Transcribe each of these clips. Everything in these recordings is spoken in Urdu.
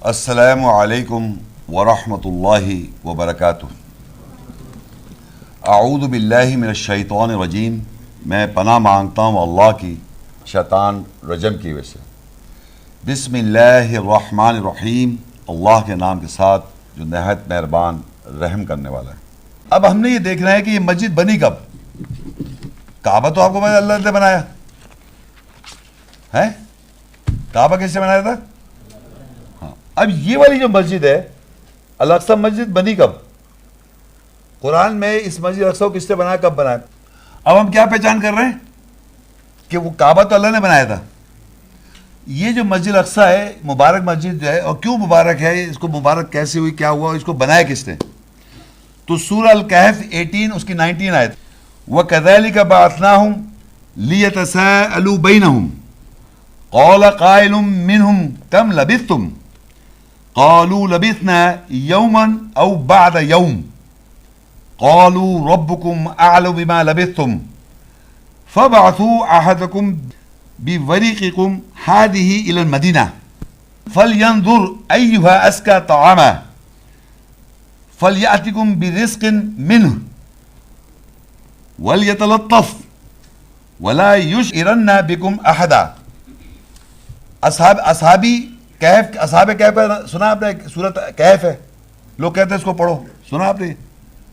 السلام علیکم ورحمۃ اللہ وبرکاتہ۔ اعوذ باللہ من الشیطان الرجیم، میں پناہ مانگتا ہوں اللہ کی شیطان رجم کی وجہ سے۔ بسم اللہ الرحمن الرحیم، اللہ کے نام کے ساتھ جو نہایت مہربان رحم کرنے والا ہے۔ اب ہم نے یہ دیکھنا ہے کہ یہ مسجد بنی کب؟ کعبہ تو آپ کو اللہ نے بنایا ہے، کعبہ کس سے بنایا تھا؟ اب یہ والی جو مسجد ہے الاقصی مسجد بنی کب؟ قرآن میں اس مسجد الاقصی کو کس نے بنایا، کب بنایا؟ اب ہم کیا پہچان کر رہے ہیں کہ وہ کعبہ تو اللہ نے بنایا تھا۔ یہ جو مسجد الاقصی ہے مبارک مسجد جو ہے، اور کیوں مبارک ہے، اس کو مبارک کیسے ہوئی، کیا ہوا، اس کو بنایا کس نے؟ تو سورہ الکہف 18 اس کی 19 آیت، وَكَذَلِكَ بَعَثْنَاهُمْ لِيَتَسَاءَلُوا بَيْنَهُمْ قَالَ قَائِلٌ مِّنْهُمْ كَمْ لَبِثْتُمْ قالوا لبثنا يوما او بعد يوم قالوا ربكم اعلم بما لبثتم فابعثوا احدكم بورقكم هذه الى المدينه فلينظر ايها ازكى طعاما فلياتكم برزق منه وليتلطف ولا يشعرن بكم احدا۔ اصحابی کہف، اصحاب کہف سنا آپ نے؟ سورۃ کہف ہے، لوگ کہتے ہیں اس کو پڑھو، سنا آپ نے؟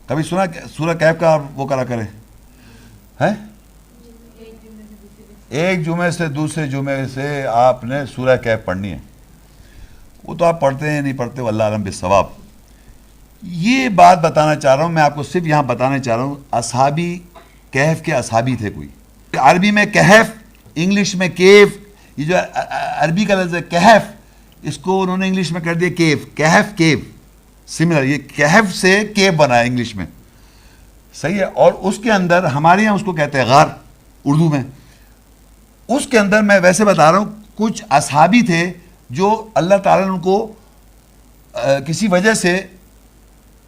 کبھی سنا سورہ کہف کا وہ کرا کرے ہیں؟ ایک جمعے سے دوسرے جمعے سے آپ نے سورہ کہف پڑھنی ہے، وہ تو آپ پڑھتے ہیں نہیں پڑھتے، واللہ اعلم بالصواب۔ یہ بات بتانا چاہ رہا ہوں میں آپ کو، صرف یہاں بتانا چاہ رہا ہوں اصحابی کہف کے اصحابی تھے کوئی۔ عربی میں کہف، انگلش میں کیف، یہ جو عربی کا لفظ ہے کہف، اس کو انہوں نے انگلش میں کر دیا کیف، کہف کیف، سملر، یہ کہف سے کیف بنا ہے انگلش میں، صحیح ہے۔ اور اس کے اندر ہمارے یہاں اس کو کہتے ہیں غار اردو میں۔ اس کے اندر میں ویسے بتا رہا ہوں کچھ اصحابی تھے جو اللہ تعالیٰ نے ان کو کسی وجہ سے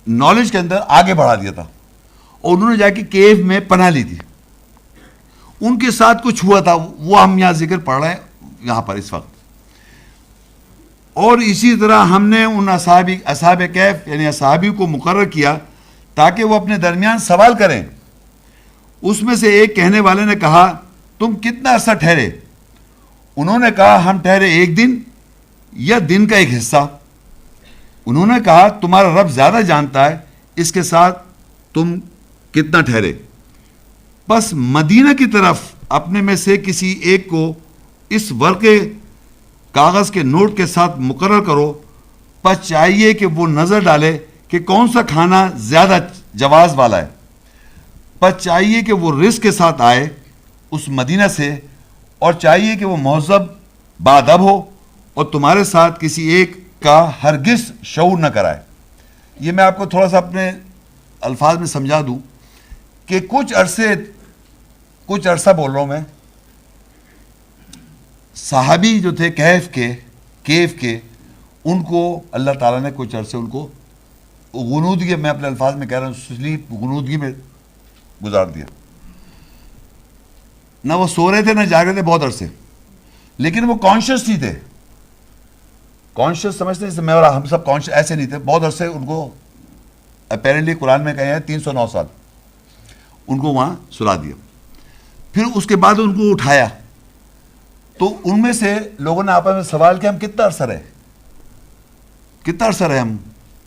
نالج کے اندر آگے بڑھا دیا تھا، اور انہوں نے جا کے کیف میں پناہ لی تھی، ان کے ساتھ کچھ ہوا تھا، وہ ہم یہاں ذکر پڑھ رہے ہیں یہاں پر اس وقت۔ اور اسی طرح ہم نے ان اصحاب کہف یعنی اصحابی کو مقرر کیا تاکہ وہ اپنے درمیان سوال کریں۔ اس میں سے ایک کہنے والے نے کہا تم کتنا عرصہ ٹھہرے؟ انہوں نے کہا ہم ٹھہرے ایک دن یا دن کا ایک حصہ۔ انہوں نے کہا تمہارا رب زیادہ جانتا ہے اس کے ساتھ تم کتنا ٹھہرے۔ بس مدینہ کی طرف اپنے میں سے کسی ایک کو اس ورقے کاغذ کے نوٹ کے ساتھ مقرر کرو، پس چاہیے کہ وہ نظر ڈالے کہ کون سا کھانا زیادہ جواز والا ہے، پس چاہیے کہ وہ رزق کے ساتھ آئے اس مدینہ سے، اور چاہیے کہ وہ مہذب بادب ہو اور تمہارے ساتھ کسی ایک کا ہرگز شعور نہ کرائے۔ یہ میں آپ کو تھوڑا سا اپنے الفاظ میں سمجھا دوں کہ کچھ عرصہ بول رہا ہوں میں، صحابی جو تھے کیف کے ان کو اللہ تعالیٰ نے کچھ عرصے ان کو غنودگی، میں اپنے الفاظ میں کہہ رہا ہوں، سلیپ، غنودگی میں گزار دیا۔ نہ وہ سو رہے تھے نہ جاگ رہے تھے بہت عرصے، لیکن وہ کانشیس نہیں تھے، کانشیس سمجھتے ہیں میں اور ہم سب کانشیس ایسے نہیں تھے، بہت عرصے ان کو اپیرنٹلی قرآن میں کہے ہیں 309 سال ان کو وہاں سلا دیا۔ پھر اس کے بعد ان کو اٹھایا، تو ان میں سے لوگوں نے آپس میں سوال کیا ہم کتنا عرصہ رہے ہم؟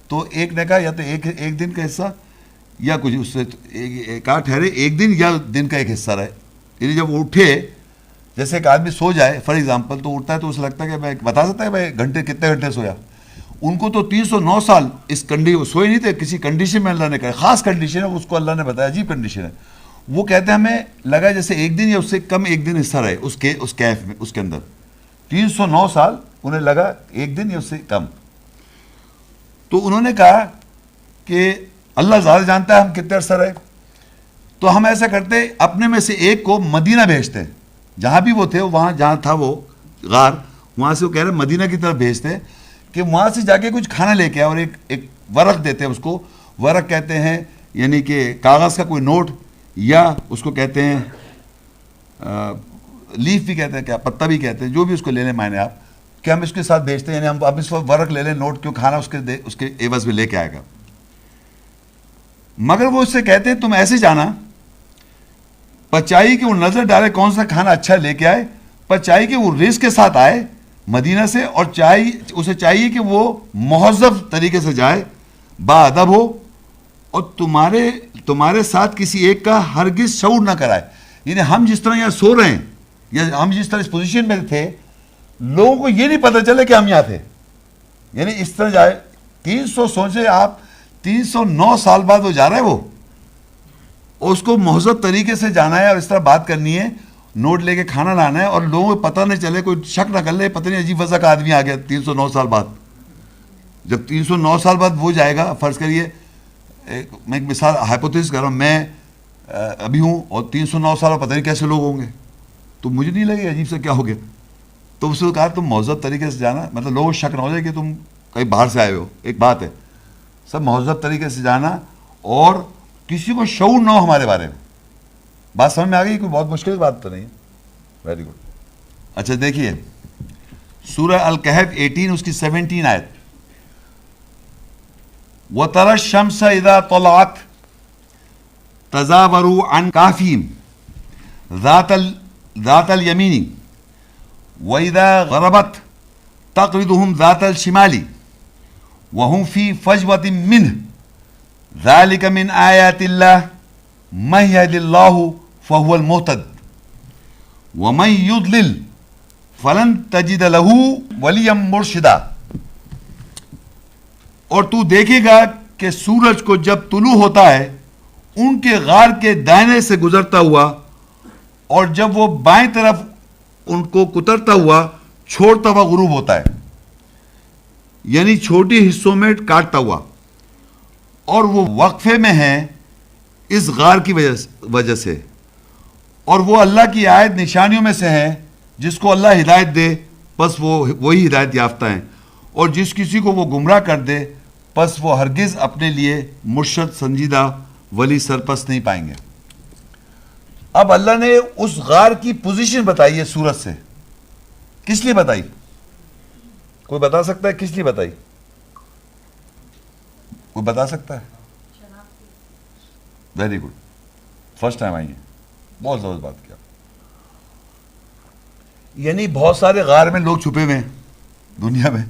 تو ایک نے کہا یا تو ایک دن کا حصہ یا کچھ اس سے کہا ٹھہرے ایک دن یا دن کا ایک حصہ رہے۔ یعنی جب اٹھے، جیسے ایک آدمی سو جائے فار ایگزامپل، تو اٹھتا ہے تو اسے لگتا ہے کہ میں بتا سکتا ہے بھائی کتنے گھنٹے سویا۔ ان کو تو 309 سال اس سوئے نہیں تھے، کسی کنڈیشن میں اللہ نے کہا، خاص کنڈیشن ہے اس کو اللہ نے بتایا، عجیب کنڈیشن ہے۔ وہ کہتے ہیں ہمیں لگا جیسے ایک دن یا اس سے کم ایک دن حصہ رہے اس کیف میں، اس کے اندر 309 سال انہیں لگا ایک دن یا اس سے کم۔ تو انہوں نے کہا کہ اللہ زیادہ جانتا ہے ہم کتنے عرصہ رہے، تو ہم ایسا کرتے اپنے میں سے ایک کو مدینہ بھیجتے، جہاں بھی وہ تھے وہاں جہاں تھا وہ غار، وہاں سے وہ کہہ رہے مدینہ کی طرف بھیجتے کہ وہاں سے جا کے کچھ کھانا لے کے آئے، اور ایک ورق دیتے، اس کو ورق کہتے ہیں، یعنی کہ کاغذ کا کوئی نوٹ، یا اس کو کہتے ہیں لیف بھی کہتے ہیں، کیا پتہ بھی کہتے ہیں، جو بھی اس کو لے لیں معنی آپ، کہ ہم اس کے ساتھ بیچتے ہیں, یعنی ہم اب اس وقت ورق لے لیں, نوٹ کیوں کھانا, اس کے عوض میں لے کے آئے گا. مگر وہ اس سے کہتے ہیں تم ایسے جانا, پر چاہیے کہ وہ نظر ڈالے کون سا کھانا اچھا لے کے آئے, پر چاہیے کہ وہ رزق کے ساتھ آئے مدینہ سے, اور اسے چاہیے کہ وہ مہذب طریقے سے جائے, با ادب ہو, اور تمہارے ساتھ کسی ایک کا ہرگز شعور نہ کرائے. یعنی ہم جس طرح یہاں سو رہے ہیں, یا ہم جس طرح اس پوزیشن میں تھے, لوگوں کو یہ نہیں پتہ چلے کہ ہم یہاں تھے. یعنی اس طرح جائے 300, سوچے آپ 309 سال بعد وہ جا رہا ہے, وہ اس کو مہذب طریقے سے جانا ہے, اور اس طرح بات کرنی ہے, نوٹ لے کے کھانا لانا ہے, اور لوگوں کو پتہ نہیں چلے, کوئی شک نہ کر لے پتہ نہیں عجیب وضع کا آدمی آ گیا 309 سال بعد. جب 309 سال بعد وہ جائے گا, فرض کریے میں ایک مثال ہائپوتھیسس کر رہا ہوں, میں ابھی ہوں اور 309 سال پتہ نہیں کیسے لوگ ہوں گے, تو مجھے نہیں لگے عجیب سے کیا ہو گیا. تو اس نے کہا تم مہذب طریقے سے جانا, مطلب لوگوں کو شک نہ ہو جائے کہ تم کہیں باہر سے آئے ہو. ایک بات ہے, سب مہذب طریقے سے جانا, اور کسی کو شعور نہ ہو ہمارے بارے میں. بات سمجھ میں آ گئی؟ کوئی بہت مشکل بات تو نہیں ہے. Very good. اچھا دیکھیے سورہ الکہف 18 اس کی 17 آیت, وَتَرَى الشَّمْسَ إِذَا طَلَعَتْ تَزَاوَرُوا عَنْ كَهْفِهِمْ ذَاتَ الْيَمِينِ وَإِذَا غَرَبَتْ تَقْرِضُهُمْ ذَاتَ الشِّمَالِ وَهُمْ فِي فَجْوَةٍ مِّنْهُ ذَلِكَ مِنْ آيَاتِ اللَّهِ مَن يَهْدِ اللَّهُ فَهُوَ الْمُهْتَدِ وَمَن يُضْلِلْ فَلَن تَجِدَ لَهُ وَلِيًّا مُرْشِدًا. اور تو دیکھے گا کہ سورج کو جب طلوع ہوتا ہے ان کے غار کے دائنے سے گزرتا ہوا, اور جب وہ بائیں طرف ان کو کترتا ہوا چھوڑتا ہوا غروب ہوتا ہے, یعنی چھوٹی حصوں میں کاٹتا ہوا, اور وہ وقفے میں ہیں اس غار کی وجہ سے, اور وہ اللہ کی آیت نشانیوں میں سے ہیں, جس کو اللہ ہدایت دے بس وہی ہدایت یافتہ ہیں, اور جس کسی کو وہ گمراہ کر دے پس وہ ہرگز اپنے لیے مرشد سنجیدہ ولی سرپرست نہیں پائیں گے. اب اللہ نے اس غار کی پوزیشن بتائی ہے سورج سے. کس لیے بتائی؟ کوئی بتا سکتا ہے کس لیے بتائی؟ کوئی بتا سکتا ہے؟ Very good, first time I ہیں, بہت زبردست بات کیا. یعنی بہت سارے غار میں لوگ چھپے ہوئے ہیں دنیا میں,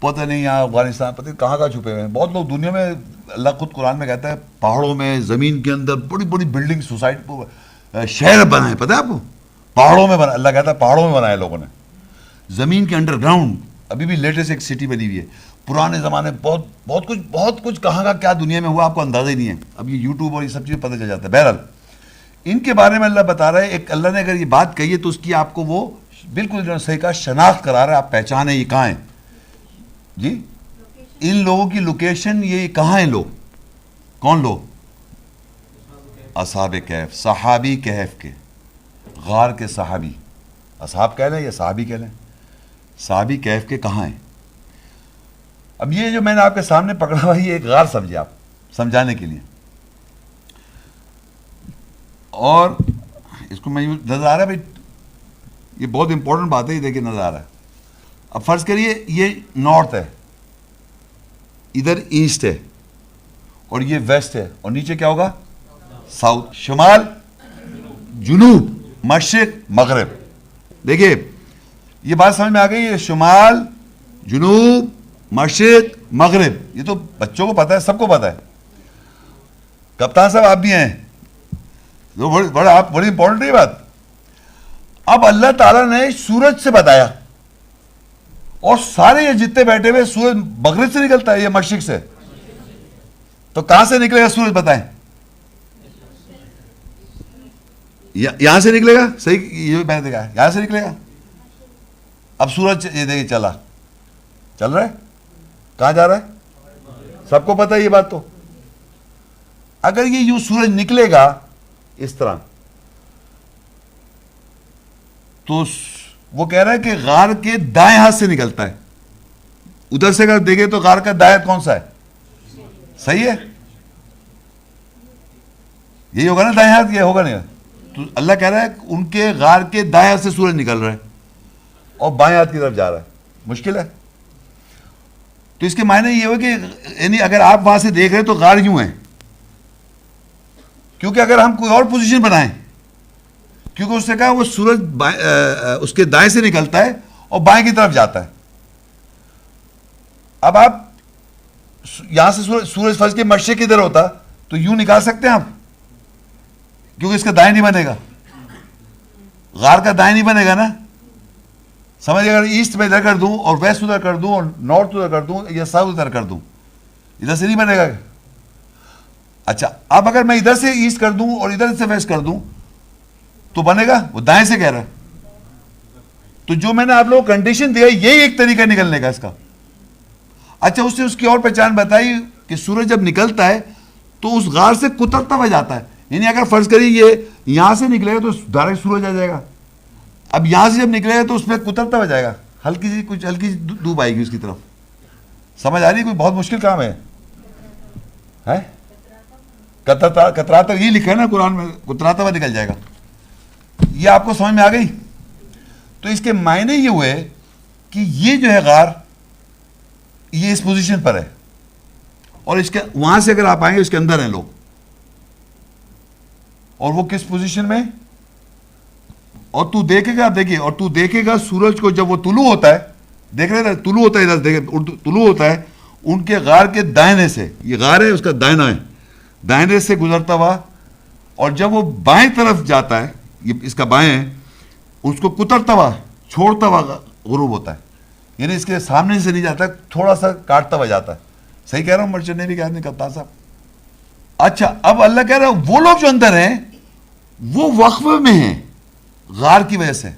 پتہ نہیں یہاں افغانستان پتہ نہیں کہاں چھپے ہوئے ہیں بہت لوگ دنیا میں. اللہ خود قرآن میں کہتا ہے پہاڑوں میں, زمین کے اندر بڑی بڑی بلڈنگ سوسائٹی شہر بنائے, پتہ ہے آپ کو, پہاڑوں میں بنا. اللہ کہتا ہے پہاڑوں میں بنائے لوگوں نے, زمین کے انڈر گراؤنڈ. ابھی بھی لیٹسٹ ایک سٹی بنی ہوئی ہے. پرانے زمانے بہت کچھ کہاں کا کیا دنیا میں ہوا آپ کو اندازہ ہی نہیں ہے. اب یہ یوٹیوب اور یہ سب چیزیں پتہ چل جاتا ہے. بہرحال ان کے بارے میں اللہ بتا رہا ہے, ایک اللہ نے اگر یہ بات کہی ہے تو اس کی آپ کو وہ بالکل جو صحیح کہا شناخت کرا رہا ہے, آپ پہچانے یہ کہاں ہیں. جی ان لوگوں کی لوکیشن یہ کہاں ہیں. لوگ کون لوگ؟ اصحاب کہف, صحابی کہف کے, غار کے صحابی. اصحاب کہہ لیں یا صحابی کہہ لیں, صحابی کہف کے کہاں ہیں. اب یہ جو میں نے آپ کے سامنے پکڑا ہوا یہ ایک غار سمجھے آپ, سمجھانے کے لیے. اور اس کو میں نظر آ رہا ہے بھائی, یہ بہت امپورٹنٹ بات ہے, یہ دیکھیے نظر آ رہا ہے. اب فرض کریے یہ نارتھ ہے, ادھر ایسٹ ہے, اور یہ ویسٹ ہے, اور نیچے کیا ہوگا؟ ساؤتھ. شمال, جنوب, مشرق, مغرب. دیکھیے یہ بات سمجھ میں آ گئی. یہ شمال, جنوب, مشرق, مغرب, یہ تو بچوں کو پتہ ہے, سب کو پتہ ہے. کپتان صاحب آپ بھی ہیں, بڑی امپورٹنٹ ہے بات. اب اللہ تعالیٰ نے سورج سے بتایا, اور سارے یہ جتنے بیٹھے ہوئے سورج مغرب سے نکلتا ہے یا مشرق سے, تو کہاں سے نکلے گا سورج بتائیں؟ یہاں سے نکلے گا. صحیح, یہ میں نے دیکھا ہے, یہاں سے نکلے گا. اب سورج یہ دیکھیے چل رہا ہے, کہاں جا رہا ہے؟ سب کو پتہ ہے یہ بات. تو اگر یہ یوں سورج نکلے گا اس طرح, تو وہ کہہ رہا ہے کہ غار کے دائیں ہاتھ سے نکلتا ہے. ادھر سے اگر دیکھیں تو غار کا دائیں ہاتھ کون سا ہے؟ صحیح ہے, یہی ہوگا نا دائیں ہاتھ, یہ ہوگا نہیں. تو اللہ کہہ رہا ہے ان کے غار کے دائیں ہاتھ سے سورج نکل رہا ہے اور بائیں ہاتھ کی طرف جا رہا ہے. مشکل ہے. تو اس کے معنی یہ ہو کہ یعنی اگر آپ وہاں سے دیکھ رہے تو غار یوں ہے, کیونکہ اگر ہم کوئی اور پوزیشن بنائیں, کیونکہ اس نے کہا وہ سورج اس کے دائیں سے نکلتا ہے اور بائیں کی طرف جاتا ہے. اب آپ یہاں سے سورج فرض کے مشرق ادھر ہوتا تو یوں نکال سکتے ہیں آپ, کیونکہ اس کا دائیں نہیں بنے گا, غار کا دائیں نہیں بنے گا نا. سمجھ, اگر ایسٹ میں ادھر کر دوں اور ویسٹ ادھر کر دوں اور نارتھ ادھر کر دوں یا ساؤتھ ادھر کر دوں, ادھر سے نہیں بنے گا. اچھا, اب اگر میں ادھر سے ایسٹ کر دوں اور ادھر سے ویسٹ کر دوں تو بنے گا, وہ دائیں سے کہہ رہا ہے. تو جو میں نے آپ لوگوں کو کنڈیشن دیا یہی ایک طریقہ نکلنے کا اس کا. اچھا, اس نے اس کی اور پہچان بتائی کہ سورج جب نکلتا ہے تو اس غار سے کترتا ہوا جاتا ہے. یعنی اگر فرض کریے یہ یہاں سے نکلے گا تو ڈائریکٹ سورج آ جائے گا, اب یہاں سے جب نکلے گا تو اس پہ کترتا ہوا جائے گا, ہلکی سی کچھ ہلکی سی ڈوب آئے گی اس کی طرف. سمجھ آ رہی ہے؟ کوئی بہت مشکل کام ہے. کتراتا, یہ لکھا ہے نا قرآن میں, کتراتا ہوا نکل جائے گا. یہ آپ کو سمجھ میں آ گئی؟ تو اس کے معنی یہ ہوئے کہ یہ جو ہے غار یہ اس پوزیشن پر ہے, اور اس کے وہاں سے اگر آپ آئیں گے اس کے اندر ہیں لوگ, اور وہ کس پوزیشن میں, اور تو دیکھے گا, دیکھیے, اور تو دیکھے گا سورج کو جب وہ طلوع ہوتا ہے, دیکھ رہے ہیں طلوع ہوتا ہے, ادھر دیکھیں طلوع ہوتا ہے ان کے غار کے دائنے سے, یہ غار ہے اس کا دائنا ہے, دائنے سے گزرتا ہوا, اور جب وہ بائیں طرف جاتا ہے, یہ اس کا بائیں ہے, اس کو کترتا ہوا چھوڑتا ہوا غروب ہوتا ہے. یعنی اس کے سامنے سے نہیں جاتا, تھوڑا سا کاٹتا ہوا جاتا ہے. صحیح کہہ رہا ہوں مرچنٹ نیوی کے آدمی کرتا صاحب؟ اچھا, اب اللہ کہہ رہا ہے وہ لوگ جو اندر ہیں وہ وقفے میں ہیں غار کی وجہ سے.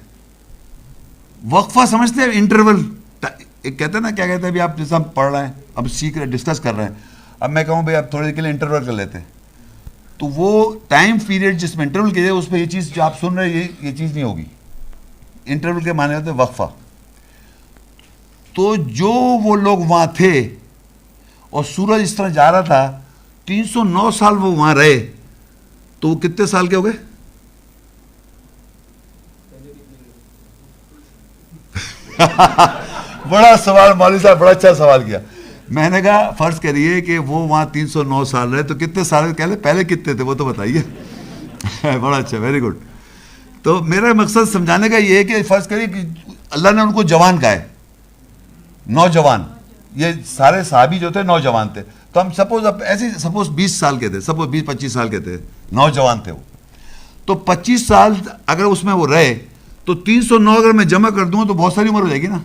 وقفہ سمجھتے ہیں, انٹرول ایک کہتے ہیں نا, کیا کہتے ہیں, ابھی آپ جیسا پڑھ رہے ہیں, اب سیکھ رہے, ڈسکس کر رہے ہیں, اب میں کہوں بھائی آپ تھوڑے کے لیے انٹرول کر لیتے ہیں, تو وہ ٹائم پیریڈ جس میں انٹرول کیجیے اس پہ یہ چیز جو آپ سن رہے ہیں یہ چیز نہیں ہوگی. انٹرول کے معنی ہوتے ہیں وقفہ. تو جو وہ لوگ وہاں تھے اور سورج اس طرح جا رہا تھا, 309 سال وہ وہاں رہے, تو وہ کتنے سال کے ہو گئے؟ بڑا سوال مولوی صاحب, بڑا اچھا سوال کیا. میں نے کہا فرض کریے کہ وہ وہاں 309 سال رہے, تو کتنے سال کہہ لیں, پہلے کتنے تھے وہ تو بتائیے. بڑا اچھا, ویری گڈ. تو میرا مقصد سمجھانے کا یہ ہے کہ فرض کریے کہ اللہ نے ان کو جوان کہا ہے, نوجوان, یہ سارے صحابی جو تھے نوجوان تھے. تو ہم سپوز ایسے سپوز 20 سال کے تھے, سپوز 20-25 سال کے تھے, نوجوان تھے وہ, تو 25 سال اگر اس میں وہ رہے تو 309 اگر میں جمع کر دوں تو بہت ساری عمر ہو جائے گی نا.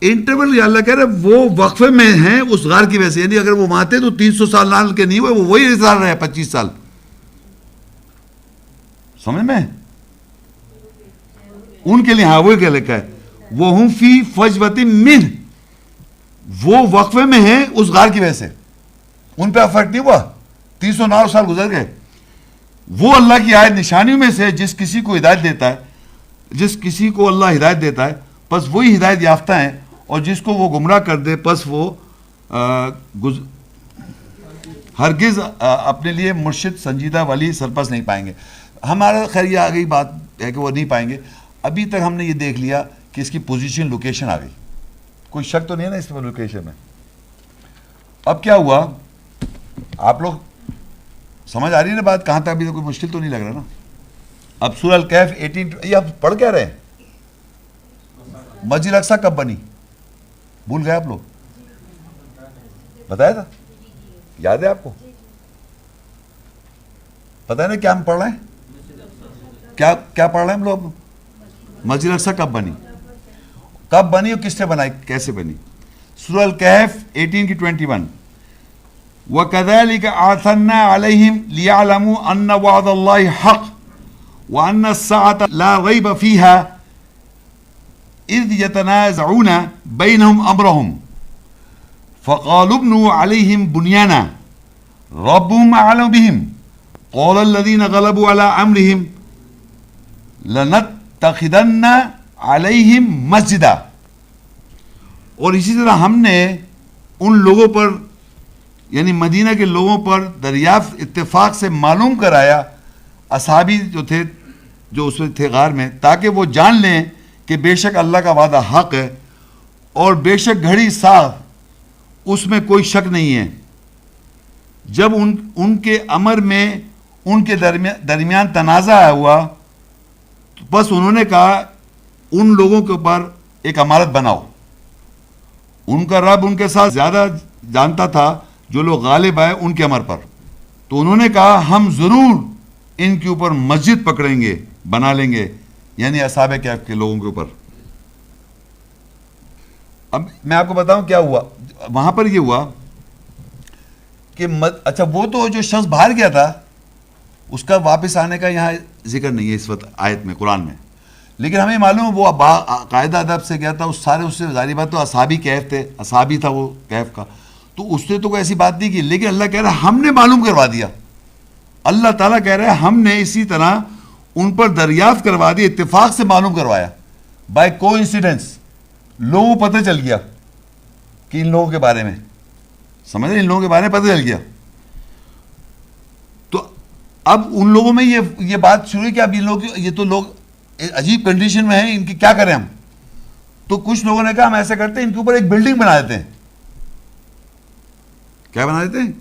انٹرول اللہ کہہ رہے وہ وقفے میں ہیں اس غار کی وجہ سے. یعنی اگر وہ وہاں تھے تو 300 سال کے نہیں ہوئے, وہ وہی سال رہے 25 سال. سمجھ میں ان کے لیے, ہاں وہی کیا لکھا ہے, وہ ہم فی فجوۃ من, وہ وقفے میں ہیں اس غار کی وجہ سے, ان پہ افیکٹ نہیں ہوا, 309 سال گزر گئے. وہ اللہ کی آیت نشانیوں میں سے جس کسی کو ہدایت دیتا ہے, جس کسی کو اللہ ہدایت دیتا ہے پس وہی ہدایت یافتہ ہیں, اور جس کو وہ گمراہ کر دے پس وہ ہرگز اپنے لیے مرشد سنجیدہ ولی سرپرست نہیں پائیں گے. ہمارا خیر یہ آ گئی بات ہے کہ وہ نہیں پائیں گے. ابھی تک ہم نے یہ دیکھ لیا کہ اس کی پوزیشن لوکیشن آ گئی, کوئی شک تو نہیں ہے نا اس پر لوکیشن میں. اب کیا ہوا, آپ لوگ سمجھ آ رہی ہے نا بات, کہاں تک ابھی کوئی مشکل تو نہیں لگ رہا نا. اب سورہ الکہف 18, یہ آپ پڑھ کیا رہے ہیں, مسجد اقصی کب بنی بھول گئے آپ لوگ, بتایا تھا, یاد ہے آپ کو, پتہ ہے نا کیا ہم پڑھ رہے ہیں, کیا پڑھ رہے ہیں ہم لوگ, مسجد اقصی کب بنی اور کس نے بنائی, کیسے بنی. سورہ الکہف 18-21, وَكَذَلِكَ أَعْثَرْنَا عَلَيْهِمْ لِيَعْلَمُوا أَنَّ وَعْدَ اللَّهِ حَقٌّ وَأَنَّ السَّاعَةَ لَا رَيْبَ فِيهَا إِذْ يَتَنَازَعُونَ بَيْنَهُمْ أَمْرَهُمْ فَقَالُوا ابْنُوا عَلَيْهِمْ بُنْيَانًا رَبُّهُمْ أَعْلَمُ بِهِمْ قَالَ الَّذِينَ غَلَبُوا عَلَىٰ أَمْرِهِمْ لَنَتَّخِذَنَّ عَلَيْهِمْ مَسْجِدًا. اور اسی طرح ہم نے ان لوگوں پر, یعنی مدینہ کے لوگوں پر دریافت اتفاق سے معلوم کرایا, اصحابی جو تھے جو اس میں تھے غار میں, تاکہ وہ جان لیں کہ بے شک اللہ کا وعدہ حق ہے, اور بے شک گھڑی صاف، اس میں کوئی شک نہیں ہے. جب ان کے امر میں ان کے درمیان تنازع ہوا تو بس انہوں نے کہا ان لوگوں کے اوپر ایک امارت بناؤ. ان کا رب ان کے ساتھ زیادہ جانتا تھا جو لوگ غالب آئے ان کے امر پر. تو انہوں نے کہا ہم ضرور ان کے اوپر مسجد پکڑیں گے، بنا لیں گے، یعنی اصحاب کہف کے لوگوں کے اوپر. اب میں آپ کو بتاؤں کیا ہوا وہاں پر. یہ ہوا کہ اچھا وہ تو جو شخص باہر گیا تھا اس کا واپس آنے کا یہاں ذکر نہیں ہے اس وقت آیت میں، قرآن میں. لیکن ہمیں معلوم ہے وہ قاعدہ ادب سے گیا تھا. اس سے ظاہری بات تو اصحابی کہف تھے، اصحابی تھا وہ کہف کا، تو اس نے تو کوئی ایسی بات نہیں کی. لیکن اللہ کہہ رہا ہے ہم نے معلوم کروا دیا. اللہ تعالیٰ کہہ رہا ہے ہم نے اسی طرح ان پر دریافت کروا دی، اتفاق سے معلوم کروایا، بائی کو انسیڈنس. لوگوں کو پتہ چل گیا کہ ان لوگوں کے بارے میں، سمجھ رہے، ان لوگوں کے بارے میں پتہ چل گیا. تو اب ان لوگوں میں یہ بات شروع کہ اب یہ تو لوگ عجیب کنڈیشن میں ہیں، ان کی کیا کریں ہم. تو کچھ لوگوں نے کہا ہم ایسا کرتے ہیں ان کے اوپر ایک بلڈنگ بنا دیتے ہیں. کیا بنا دیتے ہیں؟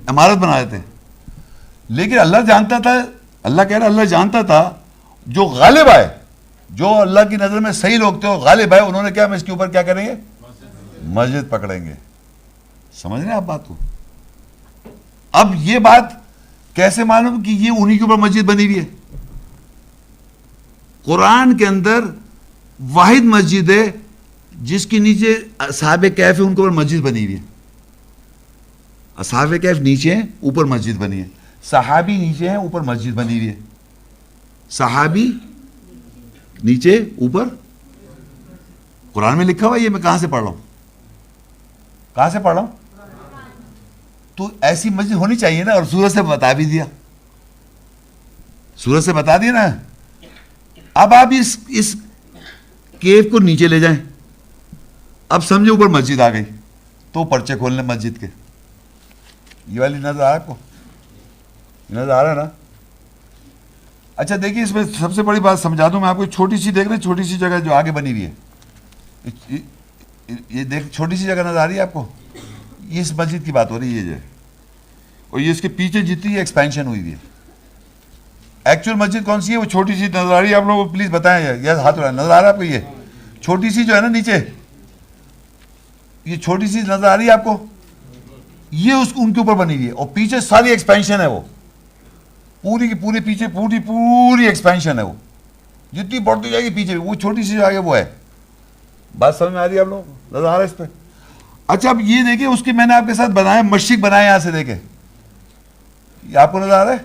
عمارت بنا دیتے ہیں. لیکن اللہ جانتا تھا، اللہ کہہ رہا اللہ جانتا تھا جو غالب آئے، جو اللہ کی نظر میں صحیح لوگ تھے اور غالب آئے، انہوں نے کیا ہم اس کے اوپر کیا کریں گے؟ مسجد پکڑیں گے. سمجھ رہے ہیں آپ بات کو؟ اب یہ بات کیسے معلوم کہ یہ انہی کے اوپر مسجد بنی ہوئی ہے؟ قرآن کے اندر واحد مسجد ہے جس کے نیچے اصحاب کہف ان کے اوپر مسجد بنی ہوئی ہے. اصحاب کہف نیچے ہیں، اوپر مسجد بنی ہے. صحابی نیچے ہیں، اوپر مسجد بنی ہوئی ہے. صحابی نیچے، اوپر. قرآن میں لکھا ہوا یہ میں کہاں سے پڑھ رہا ہوں؟ کہاں سے پڑھ رہا ہوں؟ تو ایسی مسجد ہونی چاہیے نا. اور سورج سے بتا بھی دیا، سورج سے بتا دیا نا. اب آپ اس کیف کو نیچے لے جائیں، اب سمجھے اوپر مسجد آ گئی تو پرچے کھول لیں مسجد کے. یہ والی نظر آ رہا ہے آپ کو؟ نظر آ رہا ہے نا؟ اچھا دیکھیے اس میں سب سے بڑی بات سمجھا دوں میں آپ کو. چھوٹی سی دیکھ رہے ہیں، چھوٹی سی جگہ جو آگے بنی ہوئی ہے، یہ دیکھ چھوٹی سی جگہ نظر آ رہی ہے آپ کو؟ یہ اس مسجد کی بات ہو رہی ہے یہ جو ہے. اور یہ اس کے پیچھے جتنی ایکسپینشن ہوئی ہوئی ہے. ایکچوئل مسجد کون سی ہے؟ وہ چھوٹی سی نظر آ رہی ہے آپ لوگوں کو؟ پلیز بتائیں. یہ ہاتھ اڑائیں. نظر آ رہا ہے آپ کو؟ یہ چھوٹی سی جو ہے نا نیچے، یہ چھوٹی سی نظر آ رہی ہے آپ کو؟ یہ ان کے اوپر بنی ہوئی ہے. اور پیچھے ساری ایکسپینشن ہے، وہ پوری کی پوری پیچھے پوری ایکسپینشن ہے. وہ جتنی بڑھتی جائے گی پیچھے، وہ چھوٹی سی جو آگے وہ ہے. بات سمجھ میں آ رہی ہے آپ لوگ؟ نظر آ رہا ہے اس پہ؟ اچھا اب یہ دیکھیں اس کی میں نے آپ کے ساتھ بنایا مشرق بنایا. یہاں سے دیکھیں، یہ آپ کو نظر آ رہا ہے؟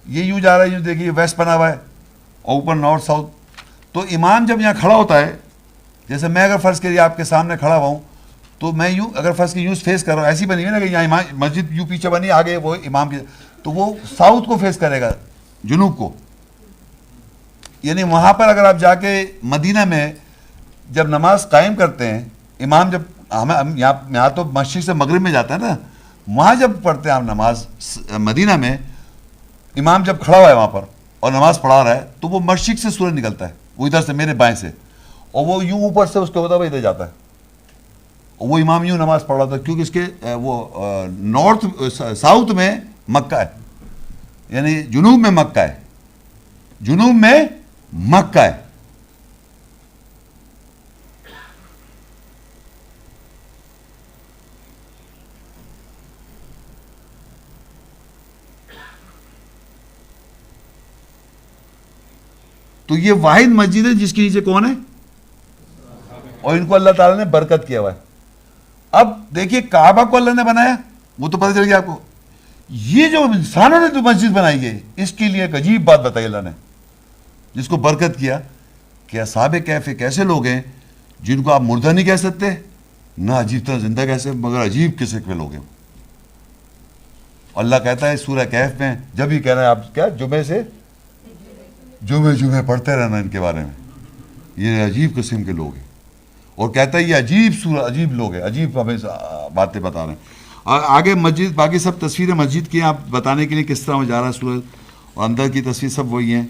یہ یوں جا رہا ہے، یوں دیکھیے یہ ویسٹ بنا ہوا ہے اور اوپر نارتھ ساؤتھ. تو امام جب یہاں کھڑا ہوتا ہے، جیسے میں اگر فرض کریے آپ کے سامنے کھڑا ہوا ہوں تو میں یوں اگر فرض کی یوں فیس کر رہا ہوں، ایسی بنی ہوئی نا کہ یہاں مسجد یوں پیچھے بنی آگے وہ امام کی، تو وہ ساؤتھ کو فیس کرے گا، جنوب کو. یعنی وہاں پر اگر آپ جا کے مدینہ میں جب نماز قائم کرتے ہیں، امام جب ہم یہاں تو مشرق سے مغرب میں جاتا ہے نا، وہاں جب پڑھتے ہیں آپ نماز مدینہ میں، امام جب کھڑا ہوا ہے وہاں پر اور نماز پڑھا رہا ہے تو وہ مشرق سے سورج نکلتا ہے، وہ ادھر سے میرے بائیں سے، اور وہ یوں اوپر سے اس کے ہوتا ہے ادھر جاتا ہے. اور وہ امام یوں نماز پڑھ رہا تھا کیونکہ اس کے وہ نارتھ ساؤتھ میں مکہ ہے، یعنی جنوب میں مکہ ہے، جنوب میں مکہ ہے. تو یہ واحد مسجد ہے جس کے نیچے کون ہے؟ اور ان کو اللہ تعالیٰ نے برکت کیا ہوا ہے. اب دیکھیے کعبہ کو اللہ نے بنایا، وہ تو پتہ چل گیا آپ کو. یہ جو انسانوں نے جو مسجد بنائی ہے، اس کے لیے ایک عجیب بات بتائی اللہ نے، جس کو برکت کیا کہ اصحاب کہف ایک ایسے لوگ ہیں جن کو آپ مردہ نہیں کہہ سکتے، نہ عجیب طرح زندہ کیسے، مگر عجیب قسم کے لوگ ہیں. اللہ کہتا ہے سورہ کہف میں، جب ہی کہہ رہے ہیں آپ کیا جمعے سے جمعے پڑھتے رہنا ان کے بارے میں، یہ عجیب قسم کے لوگ ہیں. اور کہتا ہے یہ عجیب لوگ ہیں، عجیب ہمیں باتیں بتا رہے ہیں. اور آگے مسجد باقی سب تصویریں مسجد کی ہیں، آپ بتانے کے لیے کس طرح میں جا رہا ہے سورج، اور اندر کی تصویر سب وہی ہیں.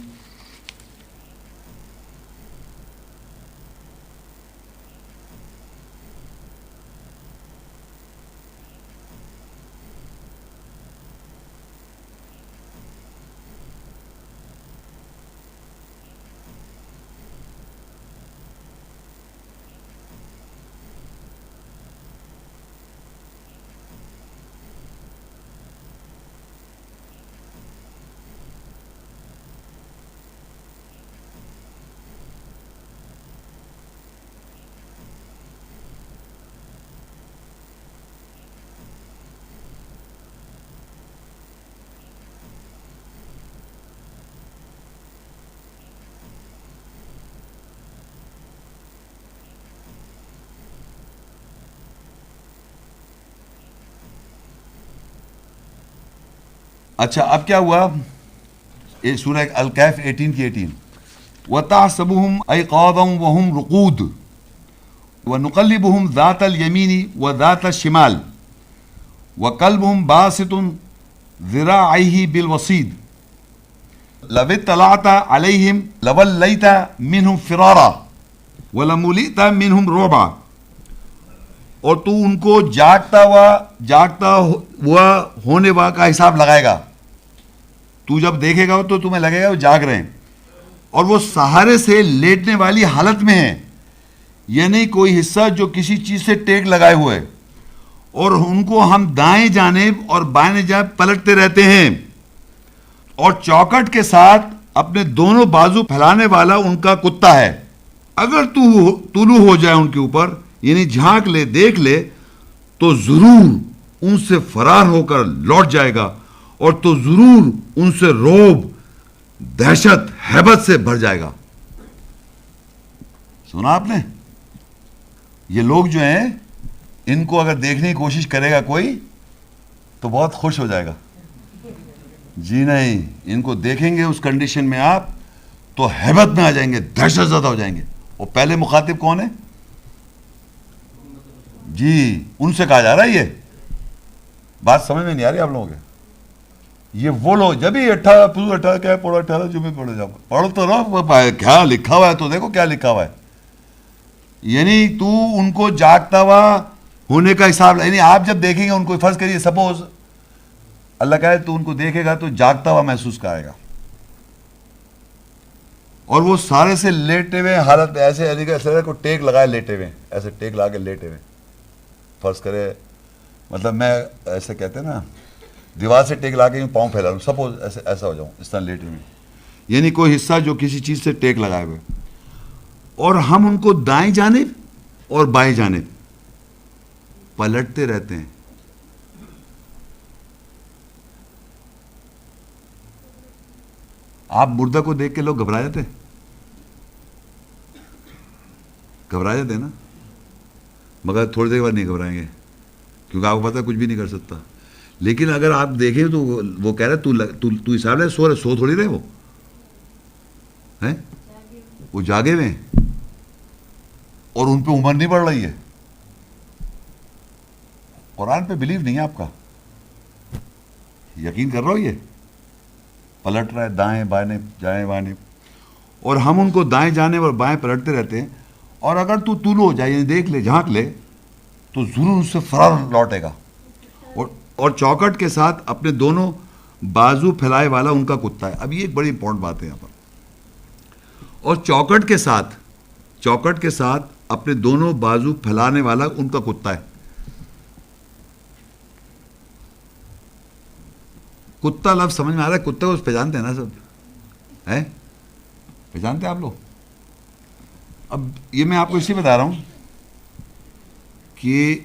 اچھا اب کیا ہوا, سورہ الکہف 18 کی 18, وَتَحْسَبُهُمْ أَيْقَاظًا وَهُمْ رُقُودٌ وَنُقَلِّبُهُمْ ذَاتَ الْيَمِينِ وَذَاتَ الشِّمَالِ وَقَلْبُهُمْ بَاسِطٌ ذِرَاعَيْهِ بِالْوَصِيدِ لَوِ اطَّلَعْتَ عَلَيْهِمْ لَوَلَّيْتَ مِنْهُمْ فِرَارًا وَلَمُلِئْتَ مِنْهُمْ رُعْبًا. اور تو ان کو جاگتا ہوا ہونے کا حساب لگائے گا. تو جب دیکھے گا تو تمہیں لگے گا وہ جاگ رہے ہیں, اور وہ سہارے سے لیٹنے والی حالت میں ہیں, یعنی کوئی حصہ جو کسی چیز سے ٹیک لگائے ہوئے, اور ان کو ہم دائیں جانب اور بائیں جانب پلٹتے رہتے ہیں, اور چوکٹ کے ساتھ اپنے دونوں بازو پھیلانے والا ان کا کتا ہے. اگر تو طلوع ہو جائے ان کے اوپر, یعنی جھانک لے دیکھ لے, تو ضرور ان سے فرار ہو کر لوٹ جائے گا, اور تو ضرور ان سے روب, دہشت, ہیبت سے بھر جائے گا. سنا آپ نے؟ یہ لوگ جو ہیں ان کو اگر دیکھنے کی کوشش کرے گا کوئی تو بہت خوش ہو جائے گا. جی نہیں, ان کو دیکھیں گے اس کنڈیشن میں آپ تو ہیبت میں آ جائیں گے, دہشت زدہ ہو جائیں گے. اور پہلے مخاطب کون ہے؟ جی ان سے کہا جا رہا ہے. یہ بات سمجھ میں نہیں آ رہی آپ لوگوں کے؟ یہ وہ لوگ جب ہی 18 کیا پڑھو 18 جمعے پڑھو, جاؤ پڑھو تو رہو, کیا لکھا ہوا ہے تو دیکھو کیا لکھا ہوا ہے. یعنی تو ان کو جاگتا ہوا ہونے کا حساب, یعنی آپ جب دیکھیں گے ان کو, فرض کریے سپوز اللہ کہے تو ان کو دیکھے گا تو جاگتا ہوا محسوس کرائے گا, اور وہ سارے سے لیٹے ہوئے حالت میں, ایسے کو ٹیک لگائے لیٹے ہوئے, ایسے ٹیک لگا کے لیٹے ہوئے. فرض کرے مطلب میں ایسے کہتے ہیں نا, دیوار سے ٹیک لا کے پاؤں پھیلا لوں, سپوز ایسا ہو جاؤں اس طرح لیٹے ہوئے, یعنی کوئی حصہ جو کسی چیز سے ٹیک لگائے ہوئے, اور ہم ان کو دائیں جانب اور بائیں جانب پلٹتے رہتے ہیں. آپ مردہ کو دیکھ کے لوگ گھبرا جاتے ہیں نا, مگر تھوڑی دیر بعد نہیں گھبرائیں گے, کیونکہ آپ کو پتہ ہے کچھ بھی نہیں کر سکتا. لیکن اگر آپ دیکھیں تو وہ کہہ رہے تو حساب لے, سو تھوڑی رہے, وہ جاگے ہوئے ہیں, اور ان پہ عمر نہیں بڑھ رہی ہے. قرآن پہ بلیو نہیں ہے آپ کا, یقین کر رہا ہو, یہ پلٹ رہا ہے دائیں بائیں, اور ہم ان کو دائیں جانے اور بائیں پلٹتے رہتے ہیں. اور اگر تو طلوع ہو جائے, یعنی دیکھ لے, جھانک لے, تو ضرور اس سے فرار لوٹے گا. اور چوکٹ کے ساتھ اپنے دونوں بازو پھیلائے والا ان کا کتا ہے. اب یہ ایک بڑی امپورٹنٹ بات ہے یہاں پر. اور چوکٹ کے ساتھ اپنے دونوں بازو پھیلانے والا ان کا کتا ہے. کتا لفظ سمجھ میں آ رہا ہے؟ کتے کو پہچانتے ہیں نا سب, پہچانتے ہیں آپ لوگ؟ اب یہ میں آپ کو اسی بتا رہا ہوں کہ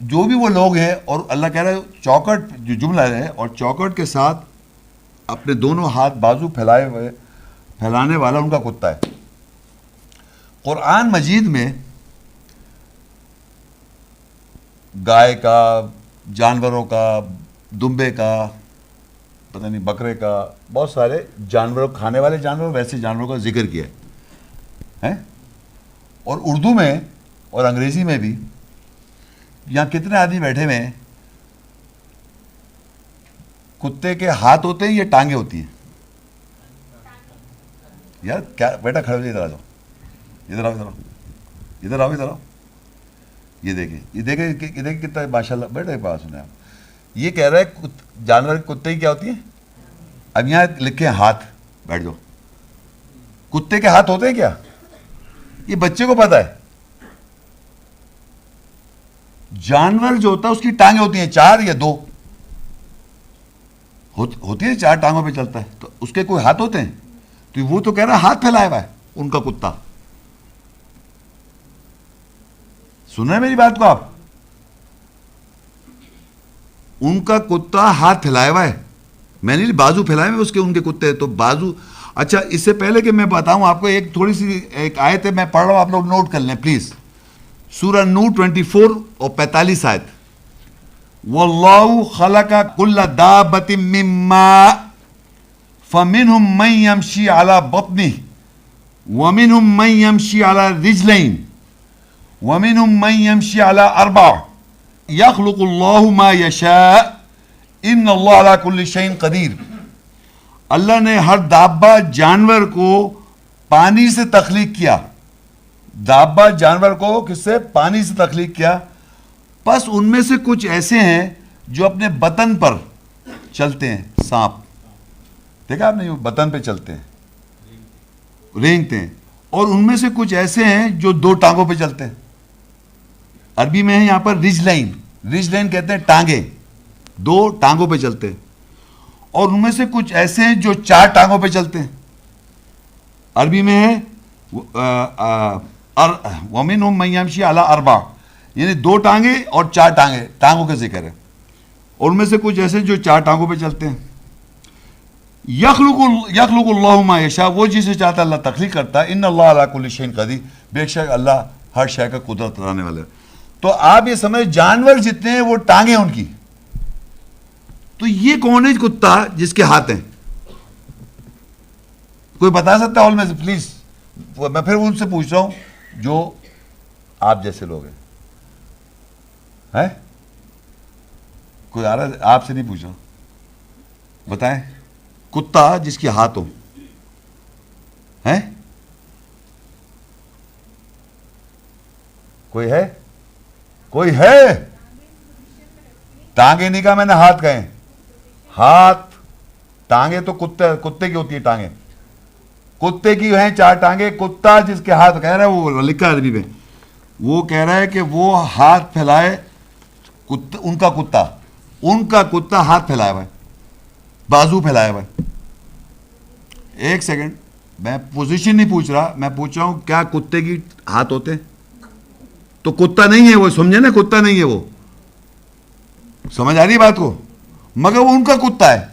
جو بھی وہ لوگ ہیں, اور اللہ کہہ رہا ہے چوکٹ جو جملہ ہے, اور چوکٹ کے ساتھ اپنے دونوں ہاتھ بازو پھیلانے والا ان کا کتا ہے. قرآن مجید میں گائے کا, جانوروں کا, دمبے کا, پتہ نہیں بکرے کا, بہت سارے جانوروں, کھانے والے جانور, ویسے جانوروں کا ذکر کیا ہے. اور اردو میں اور انگریزی میں بھی یہاں کتنے آدمی بیٹھے ہوئے ہیں, کتے کے ہاتھ ہوتے ہیں یا ٹانگیں ہوتی ہیں؟ یار کیا بیٹا, کھڑے ہو جائے, ادھر آ جاؤ, ادھر آؤ. یہ دیکھیں کتنا ماشاء اللہ. بیٹا ایک بات سنیں آپ, یہ کہہ رہا ہے جانور کتے کی کیا ہوتی ہیں؟ اب یہاں لکھے ہیں ہاتھ, بیٹھ جاؤ. کتے کے ہاتھ ہوتے ہیں کیا؟ یہ بچے کو پتا ہے. جانور جو ہوتا ہے اس کی ٹانگیں ہوتی ہیں 4 یا 2 ہوتی ہے, 4 ٹانگوں پہ چلتا ہے, تو اس کے کوئی ہاتھ ہوتے ہیں؟ تو وہ تو کہہ رہا ہے ہاتھ پھیلایا ہوا ہے ان کا کتا. سن رہے ہیں میری بات کو آپ؟ ان کا کتا ہاتھ پھیلایا ہوا ہے, میں نہیں بازو پھیلائے ہوئے اس کے, ان کے کتے تو بازو. اچھا اس سے پہلے کہ میں بتاؤں آپ کو, ایک تھوڑی سی ایک آیت ہے, میں پڑھ رہا ہوں, آپ لوگ نوٹ کر لیں پلیز. سورہ نور 24 اور 45 آیت. واللہ خلق کل دابۃ من ماء فمنہم من یمشی علی بطنہ ومنہم من یمشی علی رجلین ومنہم من یمشی علی اربع یخلق اللہ ما یشاء ان اللہ علی کل شیء قدیر. اللہ نے ہر دابہ جانور کو پانی سے تخلیق کیا. دابہ جانور کو کس سے؟ پانی سے تخلیق کیا. بس ان میں سے کچھ ایسے ہیں جو اپنے بطن پر چلتے ہیں. سانپ دیکھا آپ نے، بطن پہ چلتے ہیں، رینگتے ہیں. اور ان میں سے کچھ ایسے ہیں جو دو ٹانگوں پہ چلتے ہیں. عربی میں ہے یہاں پر رجلین. رجلین کہتے ہیں ٹانگیں، دو ٹانگوں پہ چلتے ہیں. اور ان میں سے کچھ ایسے ہیں جو چار ٹانگوں پہ چلتے ہیں. عربی میں ہے وَمِنْهُمْ مَنْ يَمْشِي عَلَىٰ أَرْبَعٍ، یعنی دو ٹانگیں اور چار ٹانگیں، ٹانگوں کا ذکر ہے. اور ان میں سے کچھ ایسے جو چار ٹانگوں پہ چلتے ہیں. یخلق اللہ ما یشاء، وہ جسے چاہتا ہے اللہ تخلیق کرتا ہے. ان اللہ علی کل شیء قدیر، بے شک اللہ ہر شے کا قدرت رکھنے والا ہے. تو آپ یہ سمجھ، جانور جتنے ہیں وہ ٹانگیں ان کی. تو یہ کون ہے کتا جس کے ہاتھ ہیں؟ کوئی بتا سکتا ہے ہال میں سے پلیز؟ میں پھر ان سے پوچھ رہا ہوں جو آپ جیسے لوگ ہیں. کوئی آ رہا ہے؟ آپ سے نہیں پوچھ رہا، بتائیں. کتا جس کے ہاتھ ہوں ہے؟ کوئی ہے؟ کوئی ہے؟ ٹانگیں نہیں کہا میں نے، ہاتھ کہیں. ہاتھ، ٹانگیں تو کتے کی ہوتی ہے. ٹانگیں کتے کی ہیں چار ٹانگیں. کتا جس کے ہاتھ، کہہ رہا ہے وہ لکھا ہے عربی میں، وہ کہہ رہا ہے کہ وہ ہاتھ پھیلائے. ان کا کتا ہاتھ پھیلایا ہوا ہے، بازو پھیلایا ہوا ہے. ایک سیکنڈ، میں پوزیشن نہیں پوچھ رہا، میں پوچھ رہا ہوں کیا کتے کی ہاتھ ہوتے ہیں؟ تو کتا نہیں ہے وہ، سمجھے نا، کتا نہیں ہے وہ. سمجھ آ رہی ہے بات کو؟ مگر وہ ان کا کتا ہے،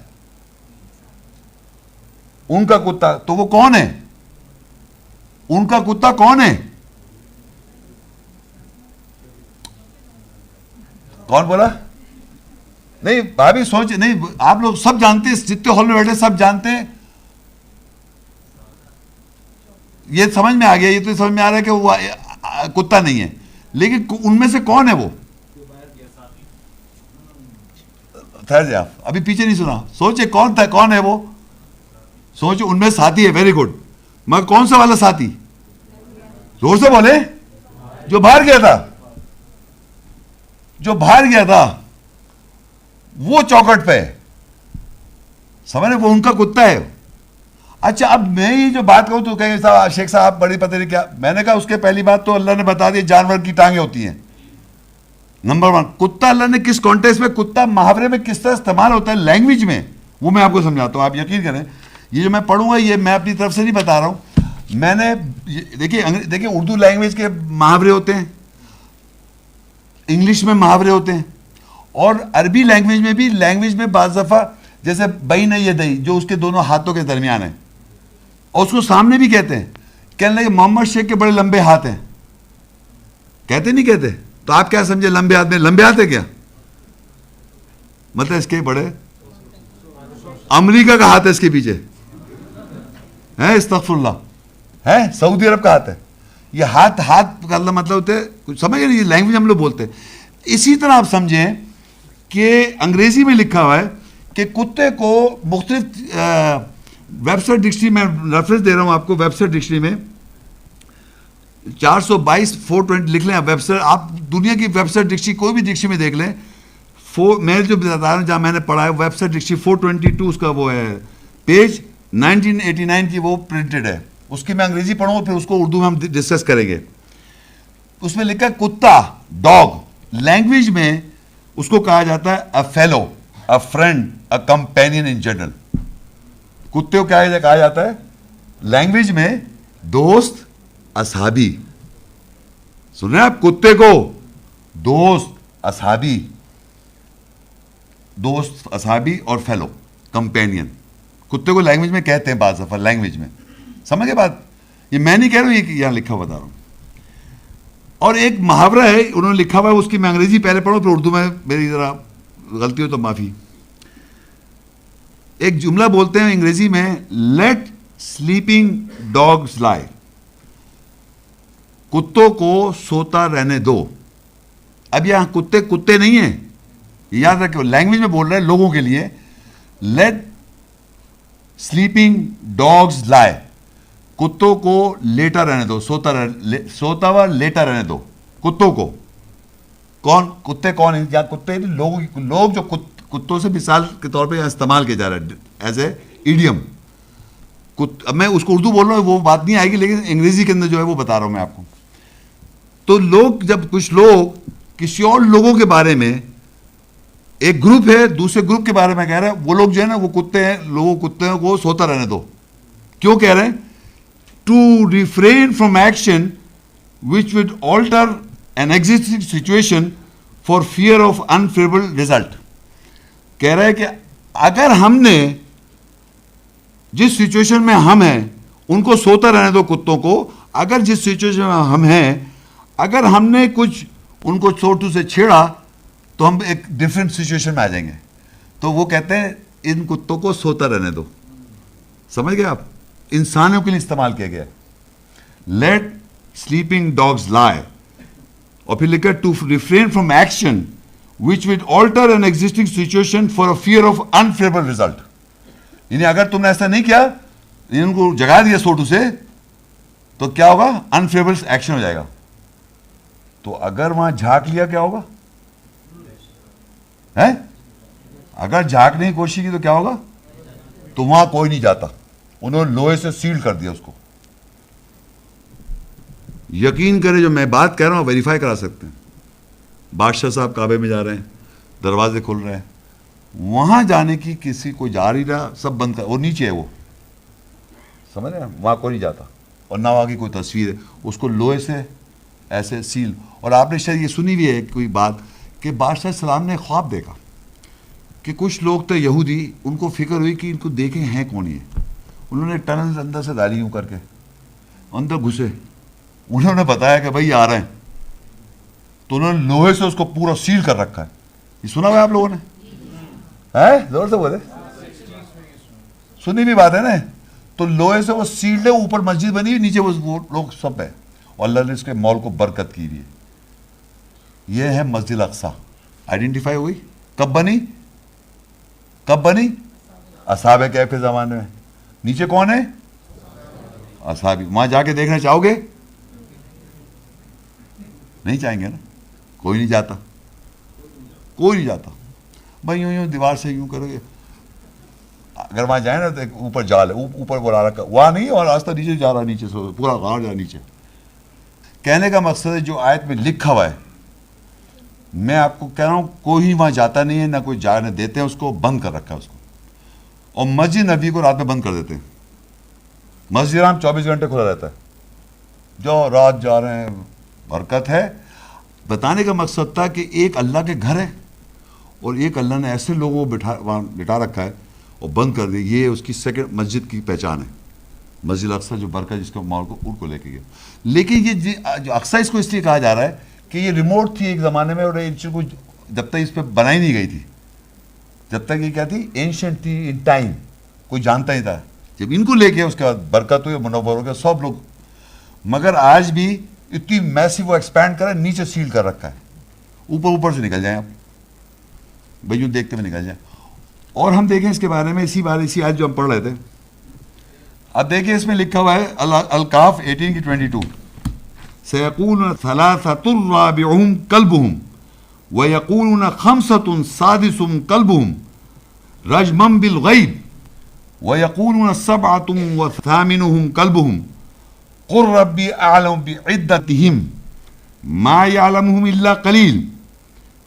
ان کا کتا. تو وہ کون ہے؟ ان کا کتا کون ہے؟ کون بولا؟ نہیں بھابھی سوچ، نہیں آپ لوگ سب جانتے ہیں، جتنے ہال میں بیٹھے سب جانتے ہیں. یہ سمجھ میں آ گیا، یہ تو سمجھ میں آ رہا ہے کہ وہ کتا نہیں ہے. لیکن ان میں سے کون ہے وہ؟ ٹھہر جائے، آپ ابھی پیچھے نہیں سنا. سوچے کون تھا، کون ہے وہ؟ سوچو. ان میں ساتھی ہے، ویری گڈ. مگر کون سا والا ساتھی؟ زور سے بولے. جو باہر گیا تھا، جو باہر گیا تھا وہ چوکٹ پہ، سمجھ، وہ ان کا کتا ہے. اچھا اب میں یہ جو بات کہوں تو کہیں صاحب شیخ صاحب بڑی پتہ نہیں کیا. میں نے کہا اس کے پہلی بات تو اللہ نے بتا دی جانور کی ٹانگیں ہوتی ہیں. نمبر 1. کتا اللہ نے کس کانٹیکسٹ میں، کتا محاورے میں کس طرح استعمال ہوتا ہے لینگویج میں، وہ میں آپ کو سمجھاتا ہوں. آپ یقین کریں، یہ جو میں پڑھوں گا یہ میں اپنی طرف سے نہیں بتا رہا ہوں. میں نے دیکھیے اردو لینگویج کے محاورے ہوتے ہیں، انگلش میں محاورے ہوتے ہیں، اور عربی لینگویج میں بھی. لینگویج میں بعض دفعہ جیسے بین یدئی، جو اس کے دونوں ہاتھوں کے درمیان ہے، اور اس کو سامنے بھی کہتے ہیں. کہنے لگے محمد شیخ کے بڑے لمبے ہاتھ ہیں، کہتے نہیں کہتے؟ تو آپ کیا سمجھے لمبے ہاتھ میں؟ لمبے ہاتھ ہے کیا مطلب؟ اس کے بڑے امریکہ کا ہاتھ ہے اس کے پیچھے ہے، استغفر اللہ، ہے سعودی عرب کا ہاتھ ہے. یہ ہاتھ کا اللہ مطلب ہوتے ہیں، کچھ سمجھ نہیں، یہ لینگویج ہم لوگ بولتے ہیں. اسی طرح آپ سمجھیں کہ انگریزی میں لکھا ہوا ہے کہ کتے کو مختلف ویب سائٹ ڈکشنری میں ریفرنس دے رہا ہوں آپ کو. ویب سائٹ ڈکشنری میں 422/420 لکھ لیں. ویب سائٹ آپ دنیا کی ویب سائٹ ڈکشنری کوئی بھی ڈکشنری میں دیکھ لیں. میں جو بتا رہا ہوں جہاں میں نے پڑھا ہے ویب سائٹ ڈکشنری 422 اس کا وہ ہے پیج 1989 کی وہ پرنٹڈ ہے. اس کی میں انگریزی پڑھوں گا پھر اس کو اردو میں ہم ڈسکس کریں گے. اس میں لکھا ہے کتا، ڈاگ. لینگویج میں اس کو کہا جاتا ہے a fellow, a friend, a companion in general. کتے کو کیا کہا جاتا ہے لینگویج میں؟ دوست، اصحابی. سن رہے ہیں آپ؟ کتے کو دوست، اصحابی، دوست، اصحابی اور فیلو، کمپینین. کتے کو لینگویج میں کہتے ہیں بعض دفعہ لینگویج میں. سمجھ گئے بات؟ یہ میں نہیں کہہ رہا ہوں، یہ یہاں لکھا ہوا بتا رہا ہوں. اور ایک محاورہ ہے انہوں نے لکھا ہوا ہے، اس کی میں انگریزی پہلے پڑھوں پھر اردو میں میری ذرا غلطی ہو تو معافی. ایک جملہ بولتے ہیں انگریزی میں, لیٹ سلیپنگ ڈاگز لائی, کتوں کو سوتا رہنے دو. اب یہاں کتے نہیں ہیں, یاد رکھو لینگویج میں بول رہے ہیں لوگوں کے لیے. لیٹ سلیپنگ ڈاگز لائی, کتوں کو لیٹا رہنے دو, سوتا ہوا لیٹا رہنے دو کتوں کو. کتے کون ہیں؟ یا کتے لوگ جو کتوں سے مثال کے طور پہ استعمال کیا جا رہا ہے ایز اے ایڈیم. اب میں اس کو اردو بول رہا ہوں, وہ بات نہیں آئے گی, لیکن انگریزی کے اندر جو ہے وہ بتا رہا ہوں میں آپ کو. تو لوگ جب کچھ لوگ کسی اور لوگوں کے بارے میں, ایک گروپ ہے دوسرے گروپ کے بارے میں کہہ رہے ہیں, وہ لوگ جو ہے نا وہ کتے ہیں, کتے کو سوتا رہنے دو. کیوں کہہ رہے ہیں؟ To refrain from action which would alter an existing situation for fear of unfavourable result. کہہ رہے ہیں کہ اگر ہم نے جس سچویشن میں ہم ہیں ان کو سوتا رہنے دو کتوں کو, اگر جس سچویشن میں ہم ہیں اگر ہم نے کچھ ان کو چھوٹو سے چھیڑا تو ہم ایک ڈفرینٹ سچویشن میں آ جائیں گے. تو وہ کہتے ہیں ان کتوں کو سوتا رہنے دو. سمجھ گئے آپ؟ انسانوں کے لیے استعمال کیا گیا. لیٹ سلیپنگ ڈاگز لائی, اور پھر لکھا to refrain from action which would alter an existing situation for a fear of unfavorable result. یعنی اگر تم نے ایسا نہیں کیا, ان کو جگا دیا سوٹو سے, تو کیا ہوگا؟ انفیوریبل ایکشن ہو جائے گا. تو اگر وہاں جھانک لیا کیا ہوگا؟ اگر جھانکنے کی کوشش کی تو کیا ہوگا؟ تو وہاں کوئی نہیں جاتا. انہوں نے لوہے سے سیل کر دیا اس کو. یقین کرے جو میں بات کہہ رہا ہوں ویریفائی کرا سکتے ہیں. بادشاہ صاحب کعبے میں جا رہے ہیں, دروازے کھل رہے ہیں, وہاں جانے کی کسی کو جا رہی رہا, سب بند کر, وہ نیچے ہے, وہ سمجھ رہے ہیں, وہاں کوئی نہیں جاتا. اور نہ وہاں کی کوئی تصویر ہے, اس کو لوہے سے ایسے سیل. اور آپ نے شاید یہ سنی بھی ہے کوئی بات کہ بادشاہ السلام نے خواب دیکھا کہ کچھ لوگ تھے یہودی, ان کو فکر ہوئی کہ ان کو دیکھیں ہیں کون یہ. انہوں نے ٹنل اندر سے ڈالی یوں کر کے, اندر گھسے, انہوں نے بتایا کہ بھائی آ رہے ہیں, تو انہوں نے لوہے سے اس کو پورا سیل کر رکھا ہے. یہ سنا ہوا آپ لوگوں نے؟ زور سے بولے, سنی بھی بات ہے نا. تو لوہے سے وہ سیلڈ ہے, اوپر مسجد بنی ہوئی, نیچے وہ لوگ سب ہے, اور اللہ نے اس کے مال کو برکت کی ہوئی ہے. یہ ہے مسجد اقصی. آئیڈینٹیفائی ہوئی کب بنی؟ اصحاب کہف کے زمانے میں. نیچے کون ہے؟ اصحابی. وہاں جا کے دیکھنا چاہو گے؟ نہیں چاہیں گے نا. کوئی نہیں جاتا, کوئی نہیں جاتا. بھائی یوں دیوار سے یوں کرو گے. اگر وہاں جائیں نا تو ایک اوپر جال ہے, اوپر بلا رکھا, وہاں نہیں, اور راستہ نیچے جا رہا, نیچے سے پورا غار جا رہا نیچے. کہنے کا مقصد ہے جو آیت میں لکھا ہوا ہے, میں آپ کو کہہ رہا ہوں کوئی وہاں جاتا نہیں ہے, نہ کوئی جانے دیتے ہیں, اس کو بند کر رکھا ہے اس کو. اور مسجد نبی کو رات میں بند کر دیتے ہیں. مسجد حرام 24 گھنٹے کھلا رہتا ہے, جو رات جا رہے ہیں, برکت ہے. بتانے کا مقصد تھا کہ ایک اللہ کے گھر ہے, اور ایک اللہ نے ایسے لوگوں کو وہاں بٹھا رکھا ہے اور بند کر دیا. یہ اس کی سیکنڈ مسجد کی پہچان ہے, مسجد اقصی جو برکت جس کو مال کو ان کو لے کے گیا. لیکن یہ جو اقصی اس کو اس لیے کہا جا رہا ہے کہ یہ ریموٹ تھی ایک زمانے میں, اور کو جب تک اس پہ بنائی نہیں گئی تھی, جب تک یہ کیا تھی, اینشنٹ تھی ان ٹائم, کوئی جانتا نہیں تھا. جب ان کو لے کے اس کے بعد برکت ہوئی, منور ہو گیا سب لوگ. مگر آج بھی اتنی میسی وہ ایکسپینڈ کرا, نیچے سیل کر رکھا ہے, اوپر سے نکل جائیں آپ بھائی, یوں دیکھتے ہوئے نکل جائیں. اور ہم دیکھیں اس کے بارے میں اسی آیت جو ہم پڑھ رہے تھے. اب دیکھیں اس میں لکھا ہوا ہے الکاف 18 کی 22, سیقولون ثلاثۃ رابعہم کلبہم ویقولون خمسۃ سادسہم کلبہم رجما بالغیب ویقولون سبعۃ وثامنہم کلبہم قل ربی اعلم بعدتہم ما یعلمہم الا قلیل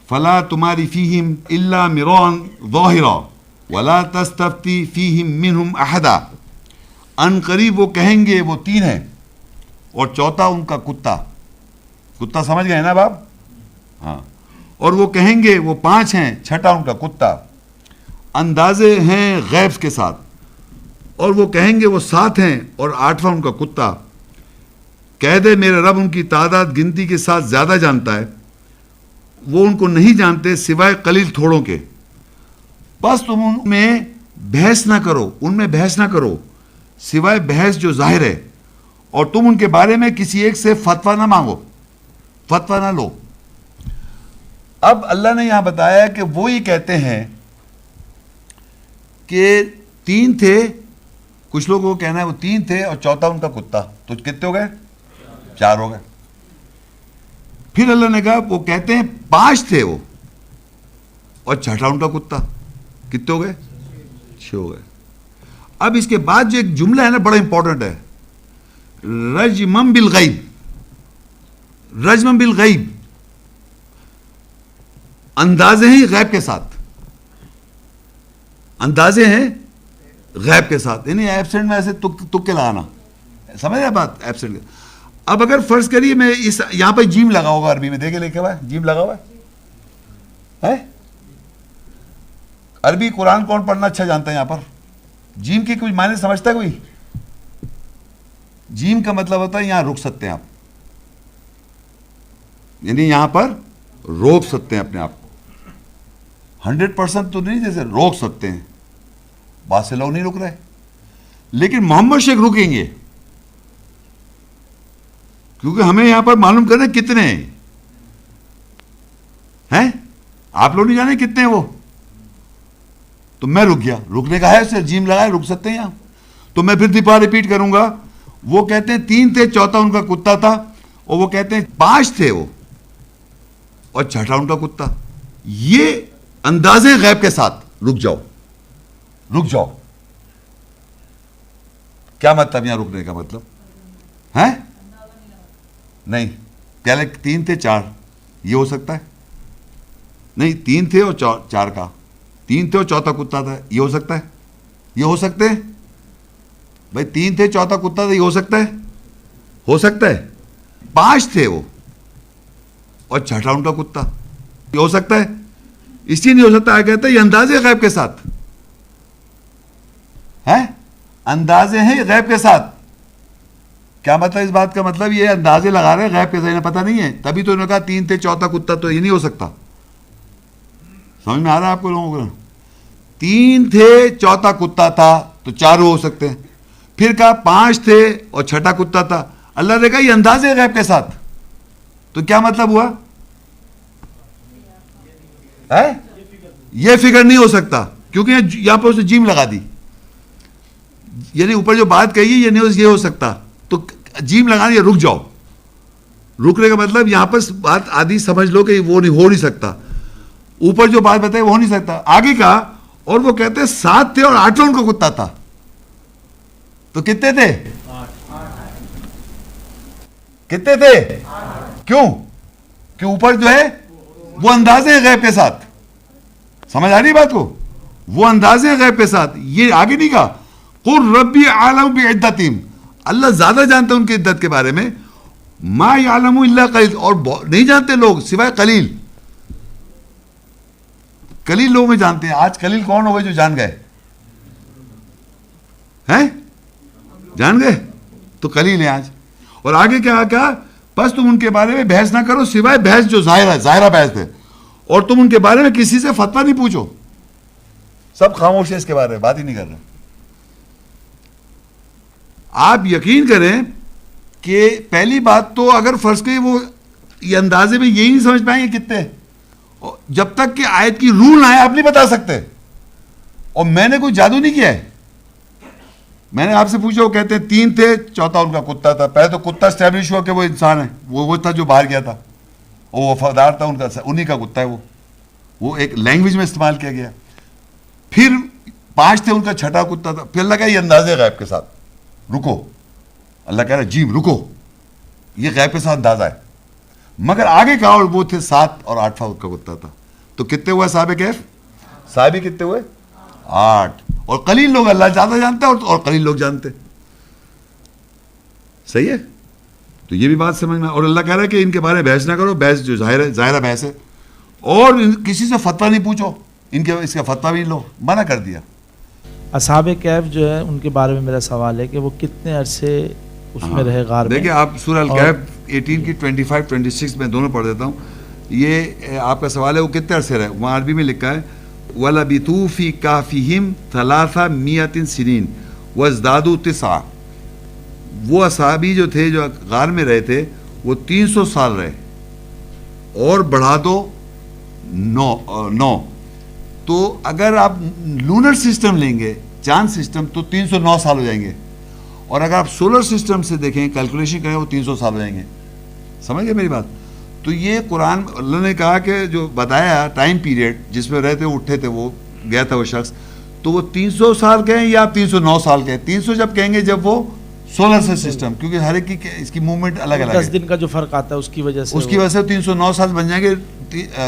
فلا تماری فیہم الا مراء ظاہرا ولا تستفتی فیہم منہم احدا. ان قریب وہ کہیں گے وہ 3 ہیں, اور چوتھا ان کا کتا سمجھ گئے نا باپ, ہاں. اور وہ کہیں گے وہ 5 ہیں, چھٹا ان کا کتا. اندازے ہیں غیب کے ساتھ. اور وہ کہیں گے وہ 7 ہیں, اور 8واں ان کا کتا. کہہ دے میرے رب ان کی تعداد گنتی کے ساتھ زیادہ جانتا ہے, وہ ان کو نہیں جانتے سوائے قلیل تھوڑوں کے. بس تم ان میں بحث نہ کرو، ان میں بحث نہ کرو سوائے بحث جو ظاہر ہے، اور تم ان کے بارے میں کسی ایک سے فتویٰ نہ مانگو، فتویٰ نہ لو۔ اب اللہ نے یہاں بتایا کہ وہ یہ کہتے ہیں کہ 3 تھے، کچھ لوگوں کو کہنا ہے وہ 3 تھے اور چوتھا ان کا کتا، تو کتنے ہو گئے؟ 4 ہو گئے۔ پھر اللہ نے کہا وہ کہتے ہیں 5 تھے وہ اور چھٹا ان کا کتا، کتنے ہو گئے؟ 6 ہو گئے۔ اب اس کے بعد جو ایک جملہ ہے نا بڑا امپورٹنٹ ہے، رجمم بالغیب، رجمم بالغیب، اندازے ہیں غیب کے ساتھ، اندازے ہیں غیب کے ساتھ، یعنی ایبسنٹ میں ایسے تک کے لگانا، سمجھ رہے بات؟ ایبسنٹ۔ اب اگر فرض کریے میں اس یہاں پہ جیم لگا ہوگا، عربی میں دیکھے لکھا ہوا ہے جیم لگا ہوا ہے، عربی قرآن کون پڑھنا اچھا جانتا ہے یہاں پر؟ جیم کی کچھ معنی سمجھتا ہے کوئی؟ جیم کا مطلب ہوتا ہے یہاں رک سکتے ہیں آپ، یعنی یہاں پر روک سکتے ہیں اپنے آپ کو، 100% تو نہیں، جیسے روک سکتے ہیں، بات سے لوگ نہیں رک رہے، لیکن محمد شیخ رکیں گے، کیونکہ ہمیں یہاں پر معلوم کرنا کتنے ہیں، آپ لوگ نہیں جانے کتنے ہیں وہ، تو میں رک گیا، رکنے کا ہے اسے جیم لگائے، رک سکتے ہیں یہاں۔ تو میں پھر دوبارہ ریپیٹ کروں گا، وہ کہتے ہیں 3 تھے، چوتھا ان کا کتا تھا، اور وہ کہتے ہیں 5 تھے وہ اور چھٹا ان کا کتا۔ یہ اندازے غیب کے ساتھ، رک جاؤ، رک جاؤ، کیا مطلب یہاں رکنے کا مطلب ہے؟ نہیں، پہلے 3 تھے 4، یہ ہو سکتا ہے؟ نہیں، 3 تھے اور 4 کا، 3 تھے اور چوتھا کتا تھا، یہ ہو سکتا ہے؟ یہ ہو سکتے ہیں بھائی؟ 3 تھے چوتھا کتا تھا، یہ ہو سکتا ہے؟ ہو سکتا ہے۔ 5 تھے وہ اور چھٹا ان کا کتا، یہ ہو سکتا ہے؟ اس لیے نہیں ہو سکتا، کہتا ہے یہ اندازے غیب کے ساتھ ہے، اندازے ہیں غیب کے ساتھ۔ کیا مطلب اس بات کا؟ مطلب یہ اندازے لگا رہے ہیں غیب کے ساتھ، انہیں پتہ نہیں ہے، تبھی تو انہوں نے کہا 3 تھے چوتھا کتا، تو یہ نہیں ہو سکتا۔ سمجھ میں آ رہا ہے آپ کو لوگوں کو؟ 3 تھے چوتھا کتا تھا تو 4 ہو سکتے ہیں، پھر کہا 5 تھے اور چھٹا کتا تھا، اللہ نے کہا یہ اندازے غیب کے ساتھ، تو کیا مطلب ہوا؟ یہ فکر نہیں ہو سکتا، کیونکہ یہاں پر اسے جیم لگا دی، یعنی اوپر جو بات کہی یہ نہیں یہ ہو سکتا، تو جیم لگانا، یہ رک جاؤ، رکنے کا مطلب یہاں پر بات آدھی سمجھ لو کہ وہ نہیں ہو نہیں سکتا، اوپر جو بات بتائی وہ ہو نہیں سکتا۔ آگے کہا اور وہ کہتے ہیں 7 تھے اور 8 ان کا کتا تھا، تو کتنے تھے؟ کتنے تھے؟ کیوں کہ اوپر جو ہے وہ اندازے غیب کے ساتھ، سمجھ آ رہی بات کو؟ وہ اندازے غیب کے ساتھ، یہ آگے نہیں کہا قل ربی اعلم بعدتہم، اللہ زیادہ جانتا ہے ان کی عدت کے بارے میں، ما یعلم الا قلیل، اور نہیں جانتے لوگ سوائے قلیل، قلیل لوگ میں جانتے ہیں۔ آج قلیل کون ہو گئے جو جان گئے ہیں؟ جان گئے تو قلیل ہیں آج۔ اور آگے کیا کہا؟ بس تم ان کے بارے میں بحث نہ کرو سوائے بحث جو ظاہرہ بحث ہے، اور تم ان کے بارے میں کسی سے فتویٰ نہیں پوچھو، سب خاموش ہے اس کے بارے میں، بات ہی نہیں کر رہے۔ آپ یقین کریں کہ پہلی بات تو اگر فرض کریں وہ یہ اندازے میں یہی نہیں سمجھ پائیں گے کتنے، جب تک کہ آیت کی رول نہ آئے آپ نہیں بتا سکتے۔ اور میں نے کوئی جادو نہیں کیا ہے، میں نے آپ سے پوچھا، وہ کہتے ہیں 3 تھے چوتھا ان کا کتا تھا، پہلے تو کتا اسٹیبلش ہوا کہ وہ انسان ہے، وہ تھا جو باہر گیا تھا، وہ وفادار تھا ان کا، انہی کا کتا ہے وہ ایک لینگویج میں استعمال کیا گیا۔ پھر 5 تھے ان کا چھٹا کتا تھا، پھر اللہ کہا یہ اندازے غیب کے ساتھ، رکو، اللہ کہہ رہا ہے جی رکو، یہ غیب کے ساتھ اندازہ ہے، مگر آگے کہا اور وہ تھے 7 اور 8 کا کتا تھا، تو کتنے ہوئے صاحب کیف؟ صاحبی کتنے ہوئے؟ 8، اور قلیل لوگ اللہ زیادہ جانتا ہے اور قلیل لوگ جانتے، صحیح ہے؟ تو یہ بھی بات سمجھنا، اور اللہ کہہ رہا ہے کہ ان کے بارے میں بحث نہ کرو، بحث جو ظاہرہ بحث ہے، اور کسی سے فتویٰ نہیں پوچھو، ان کے اس کا فتویٰ بھی لو، منع کر دیا۔ اصحاب کہف جو ہے ان کے بارے میں میرا سوال ہے کہ وہ کتنے عرصے اس میں رہے غار میں؟ دیکھیں آپ سورہ الکہف 18 کی 25 26 میں دونوں پڑھ دیتا ہوں، یہ آپ کا سوال ہے وہ کتنے عرصے رہے، وہاں عربی میں لکھا ہے وَلَبِثُوا فِي كَهْفِهِمْ 300 سنین وَازْدَادُوا 9. وہ اصحابی جو تھے جو غار میں رہے تھے وہ 300 سال رہے اور بڑھا دو 9. تو اگر آپ لونر سسٹم لیں گے چاند سسٹم تو 309 سال ہو جائیں گے, اور اگر آپ سولر سسٹم سے دیکھیں کیلکولیشن کریں وہ 300 سال ہو جائیں گے. سمجھ گئے میری بات؟ تو یہ قرآن اللہ نے کہا کہ جو بتایا ٹائم پیریڈ جس میں رہتے اٹھے تھے وہ گیا تھا وہ شخص, تو وہ 300 سال کہیں یا 309 سال کہیں. 300 جب کہیں گے جب وہ سولر سے سسٹم, کیونکہ ہر ایک کی اس کی موومنٹ الگ الگ ہے, 10 دن کا جو فرق آتا ہے اس کی وجہ سے 309 سال بن جائیں گے.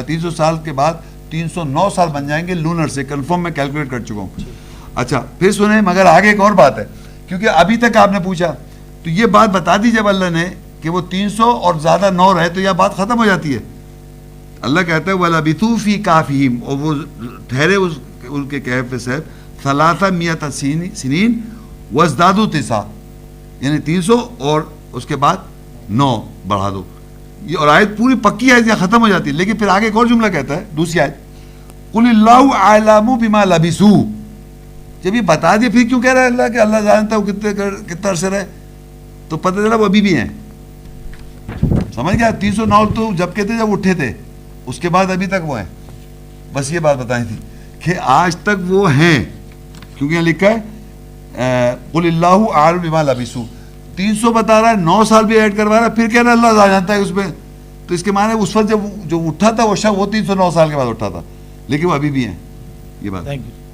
300 سال کے بعد 309 سال بن جائیں گے لونر سے, کنفرم میں کیلکولیٹ کر چکا ہوں. اچھا پھر سنیں, مگر آگے ایک اور بات ہے, کیونکہ ابھی تک آپ نے پوچھا تو یہ بات بتا دی جب اللہ نے کہ وہ 300 اور زیادہ 9 رہے تو یہ بات ختم ہو جاتی ہے. اللہ کہتا ہے وَلَبِثُوا فِي كَهْفِهِمْ, اور وہ ٹھہرے ان کے کہف پہ صاحب 300 سنین وَازْدَادُوا 9, یعنی 300 اور اس کے بعد 9 بڑھا دو. یہ اور آیت پوری پکی آیت یہاں ختم ہو جاتی ہے. لیکن پھر آگے ایک اور جملہ کہتا ہے دوسری آیت, قُلِ اللَّهُ أَعْلَمُ بِمَا لَبِثُوا. جب یہ بتا دیا پھر کیوں کہہ رہا ہے اللہ کہ اللہ جانتا ہے وہ کتنا عرصے رہے, تو پتہ چلا وہ ابھی بھی ہیں. سمجھ گیا؟ 309 تو جب کہتے جب اٹھے تھے, اس کے بعد ابھی تک وہ ہیں. بس یہ بات بتانی تھی کہ آج تک وہ ہیں, کیونکہ یہاں لکھا ہے قُلِ اللَّهُ أَعْلَمُ بِمَا لَبِثُوا. 300 بتا رہا ہے, 9 سال بھی ایڈ کروا رہا ہے, پھر کہہ رہا ہے اللہ جانتا ہے اس میں. تو اس کے معنی اس وقت جب جو اٹھا تھا وہ شخص وہ 309 سال کے بعد اٹھا تھا, لیکن وہ ابھی بھی ہیں. یہ بات. Thank you.